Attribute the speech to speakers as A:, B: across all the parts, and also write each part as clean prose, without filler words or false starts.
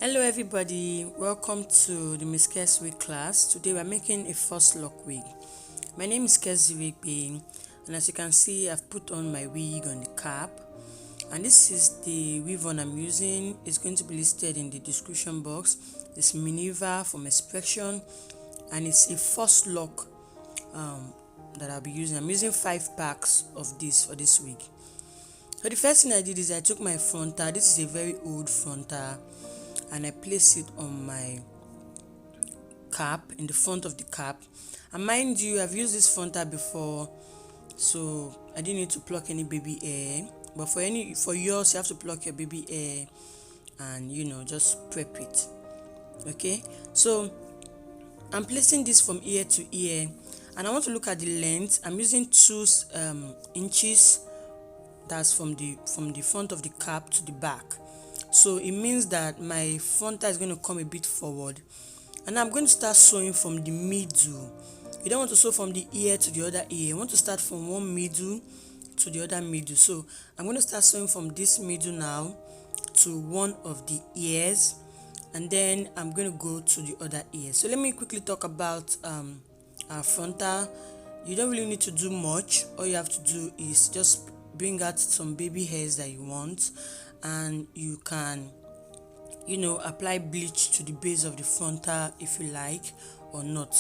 A: Hello everybody, welcome to the Miss Kes wig class. Today we're making a Faux Loc wig. My name is Kes Wig, and as you can see, I've put on my wig on the cap, and this is the weave on I'm using. It's going to be listed in the description box. It's Minerva from Expression, and it's a Faux Loc that I'll be using. I'm using 5 packs of this for this wig. So the first thing I did is I took my frontal. This is a very old frontal, and I place it on my cap, in the front of the cap. And mind you, I've used this frontal before, so I didn't need to pluck any baby hair. But for yours, you have to pluck your baby hair and just prep it. Okay, so I'm placing this from ear to ear, and I want to look at the length. I'm using 2 inches. That's from the front of the cap to the back. So it means that my frontal is going to come a bit forward, and I'm going to start sewing from the middle. You don't want to sew from the ear to the other ear. You want to start from one middle to the other middle. So I'm going to start sewing from this middle now to one of the ears, and then I'm going to go to the other ear. So let me quickly talk about our frontal. You don't really need to do much. All you have to do is just bring out some baby hairs that you want, and you can apply bleach to the base of the frontal if you like or not.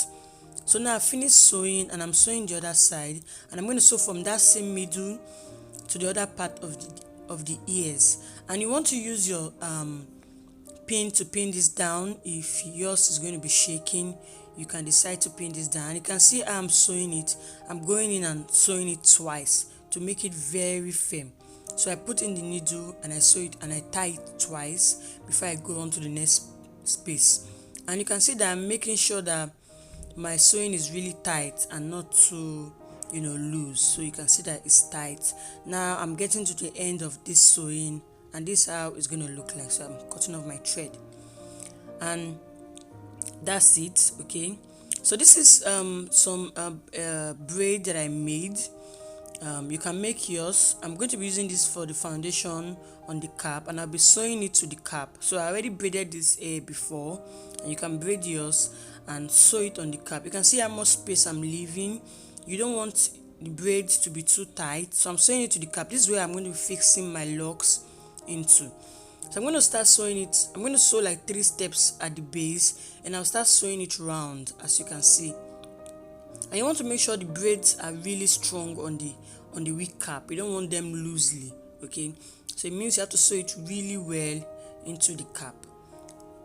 A: So now I finished sewing, and I'm sewing the other side, and I'm going to sew from that same middle to the other part of the ears. And you want to use your pin to pin this down. If yours is going to be shaking, you can decide to pin this down. And you can see how I'm sewing it. I'm going in and sewing it twice to make it very firm. So I put in the needle and I sew it and I tie it twice before I go on to the next space. And you can see that I'm making sure that my sewing is really tight and not too loose. So you can see that it's tight. Now I'm getting to the end of this sewing, and this is how it's going to look like. So I'm cutting off my thread, and that's it. Okay, so this is some braid that I made. You can make yours. I'm going to be using this for the foundation on the cap, and I'll be sewing it to the cap. So I already braided this hair before, and you can braid yours and sew it on the cap. You can see how much space I'm leaving. You don't want the braids to be too tight, so I'm sewing it to the cap. This is where I'm going to be fixing my locks into. So I'm going to start sewing it. I'm going to sew like 3 steps at the base, and I'll start sewing it round, as you can see. And you want to make sure the braids are really strong on the wig cap. You don't want them loosely. Okay, so it means you have to sew it really well into the cap.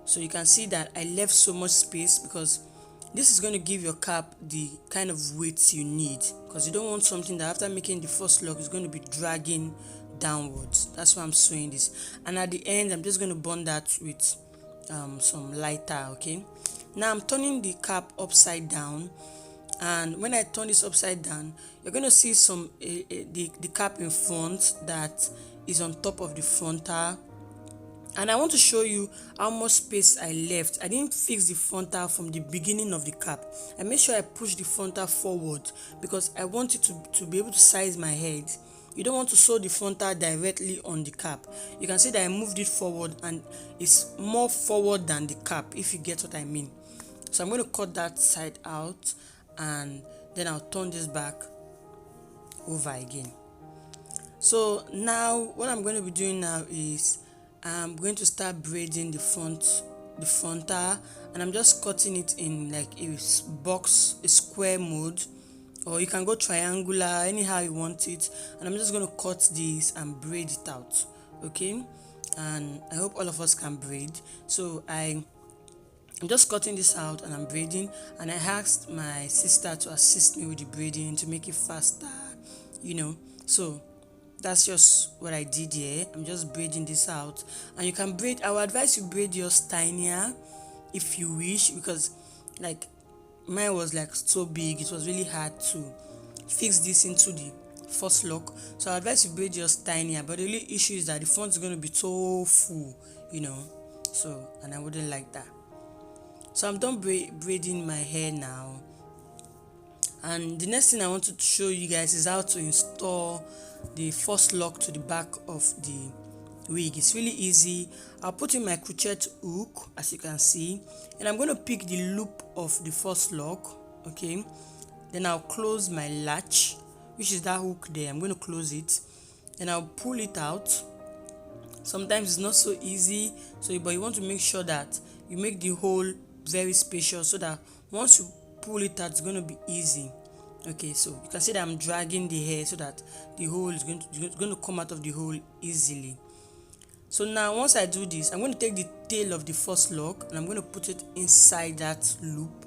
A: So you can see that I left so much space because this is going to give your cap the kind of weight you need, because you don't want something that after making the first lock is going to be dragging downwards. That's why I'm sewing this. And at the end, I'm just going to bond that with some lighter. Okay, now I'm turning the cap upside down, and when I turn this upside down, you're going to see the cap in front that is on top of the frontal. And I want to show you how much space I left. I didn't fix the frontal from the beginning of the cap. I made sure I push the frontal forward because I want it to be able to size my head. You don't want to sew the frontal directly on the cap. You can see that I moved it forward, and it's more forward than the cap, if you get what I mean. So I'm going to cut that side out, and then I'll turn this back over again. So now what I'm going to be doing now is I'm going to start braiding the frontal, and I'm just cutting it in like a square mode, or you can go triangular, anyhow you want it. And I'm just going to cut this and braid it out. Okay, and I hope all of us can braid. So I'm just cutting this out and I'm braiding, and I asked my sister to assist me with the braiding to make it faster, so that's just what I did here. I'm just braiding this out, and you can braid. I would advise you braid yours tinier if you wish, because like mine was like so big, it was really hard to fix this into the Faux Loc. So I advise you braid yours tinier, but the only issue is that the front is going to be so full, so, and I wouldn't like that. So I'm done braiding my hair now, and the next thing I wanted to show you guys is how to install the Faux Loc to the back of the wig. It's really easy. I'll put in my crochet hook, as you can see, and I'm going to pick the loop of the first lock. Okay, then I'll close my latch, which is that hook there. I'm going to close it, and I'll pull it out. Sometimes it's not so easy, but you want to make sure that you make the hole very spacious so that once you pull it out, it's going to be easy. Okay, so you can see that I'm dragging the hair so that the hole is going to come out of the hole easily. So now once I do this, I'm going to take the tail of the first lock and I'm going to put it inside that loop,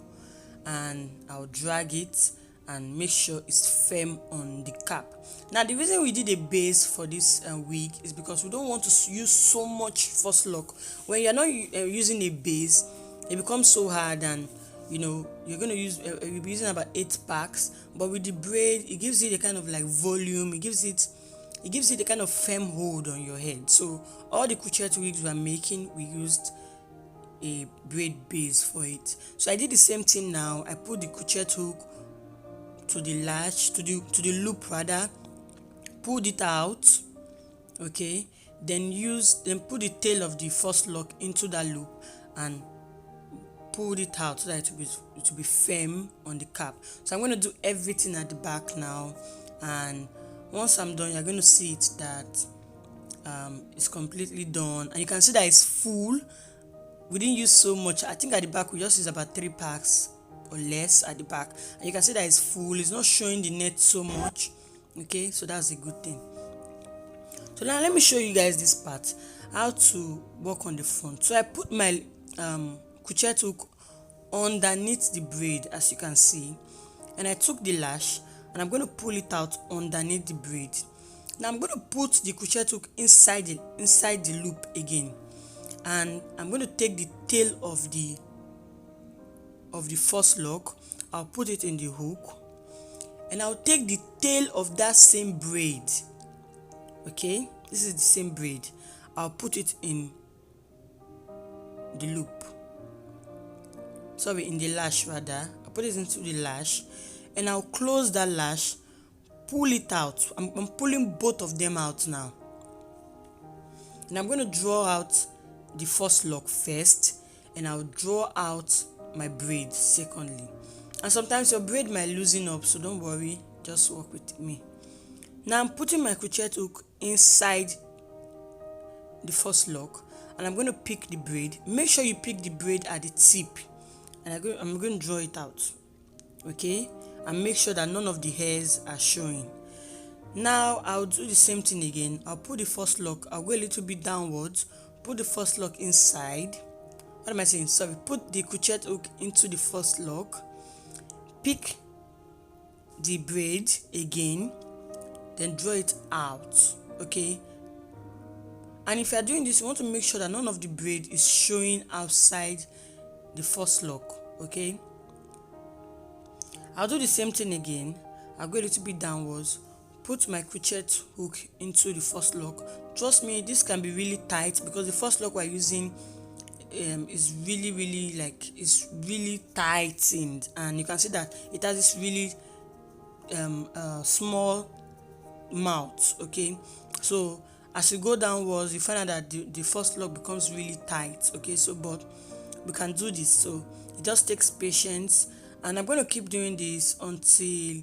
A: and I'll drag it and make sure it's firm on the cap. Now the reason we did a base for this wig is because we don't want to use so much first lock. When you're not using a base, it becomes so hard, and you're going to you'll be using about 8 packs, but with the braid it gives it a kind of like volume. It gives it a kind of firm hold on your head. So all the crochet wigs we are making, we used a braid base for it. So I did the same thing now. I put the crochet hook to the latch, to the loop rather, pulled it out. Okay, then put the tail of the first lock into that loop and pulled it out so that it will be firm on the cap. So I'm going to do everything at the back now, and once I'm done, you're going to see it that it's completely done, and you can see that it's full. We didn't use so much. I think at the back we just used about 3 packs or less at the back, and you can see that it's full. It's not showing the net so much. Okay, so that's a good thing. So now let me show you guys this part, how to work on the front. So I put my crochet hook underneath the braid, as you can see, and I took the lash and I'm going to pull it out underneath the braid. Now I'm going to put the crochet hook inside the loop again, and I'm going to take the tail of the first lock. I'll put it in the hook, and I'll take the tail of that same braid. Okay, this is the same braid. I'll put it in the loop, in the lash rather. I'll put it into the lash, and I'll close that lash, pull it out. I'm pulling both of them out now, and I'm going to draw out the first lock first, and I'll draw out my braid secondly. And sometimes your braid might loosen up, so don't worry, just work with me. Now I'm putting my crochet hook inside the first lock, and I'm going to pick the braid. Make sure you pick the braid at the tip, and I'm going to draw it out. Okay, and make sure that none of the hairs are showing. Now I'll do the same thing again. I'll put the first lock, I'll go a little bit downwards, put the first lock inside. What am I saying? Put the crochet hook into the first lock, pick the braid again, then draw it out. Okay, and if you are doing this, you want to make sure that none of the braid is showing outside the first lock. Okay, I'll do the same thing again. I'll go a little bit downwards, put my crochet hook into the first lock. Trust me, this can be really tight because the first lock we're using is really tightened, and you can see that it has this really small mouth. Okay, so as you go downwards, you find out that the first lock becomes really tight. Okay, but we can do this, so it just takes patience, and I'm going to keep doing this until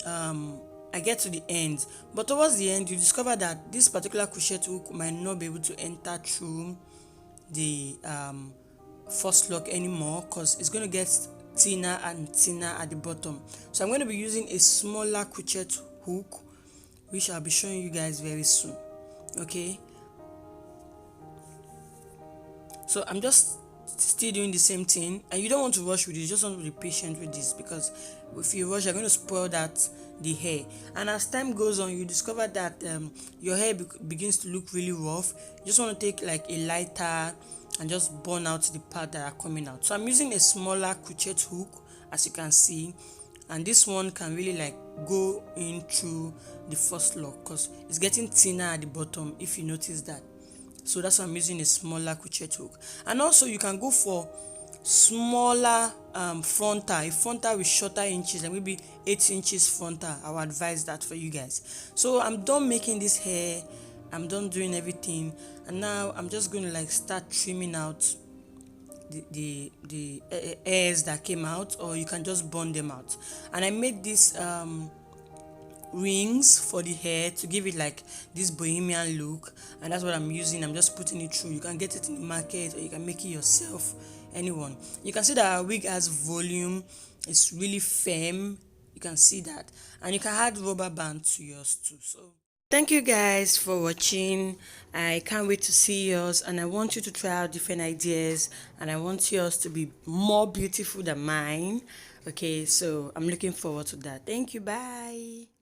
A: I get to the end. But towards the end, you discover that this particular crochet hook might not be able to enter through the first lock anymore, because it's going to get thinner and thinner at the bottom. So I'm going to be using a smaller crochet hook, which I'll be showing you guys very soon. Okay, so I'm just still doing the same thing, and you don't want to rush with it. You just want to be patient with this, because if you rush, you're going to spoil the hair. And as time goes on, you discover that your hair begins to look really rough. You just want to take like a lighter and just burn out the part that are coming out. So I'm using a smaller crochet hook, as you can see, and this one can really like go in through the first lock because it's getting thinner at the bottom, if you notice that. So that's why I'm using a smaller crochet hook. And also you can go for smaller frontal, a frontal with shorter inches, like maybe 8 inches frontal. I would advise that for you guys. So I'm done making this hair, I'm done doing everything, and now I'm just going to like start trimming out the hairs that came out, or you can just burn them out. And I made this rings for the hair to give it like this bohemian look, and that's what I'm using. I'm just putting it through. You can get it in the market, or you can make it yourself. Anyone. You can see that our wig has volume. It's really firm. You can see that, and you can add rubber band to yours too. So thank you guys for watching. I can't wait to see yours, and I want you to try out different ideas, and I want yours to be more beautiful than mine. Okay, so I'm looking forward to that. Thank you. Bye.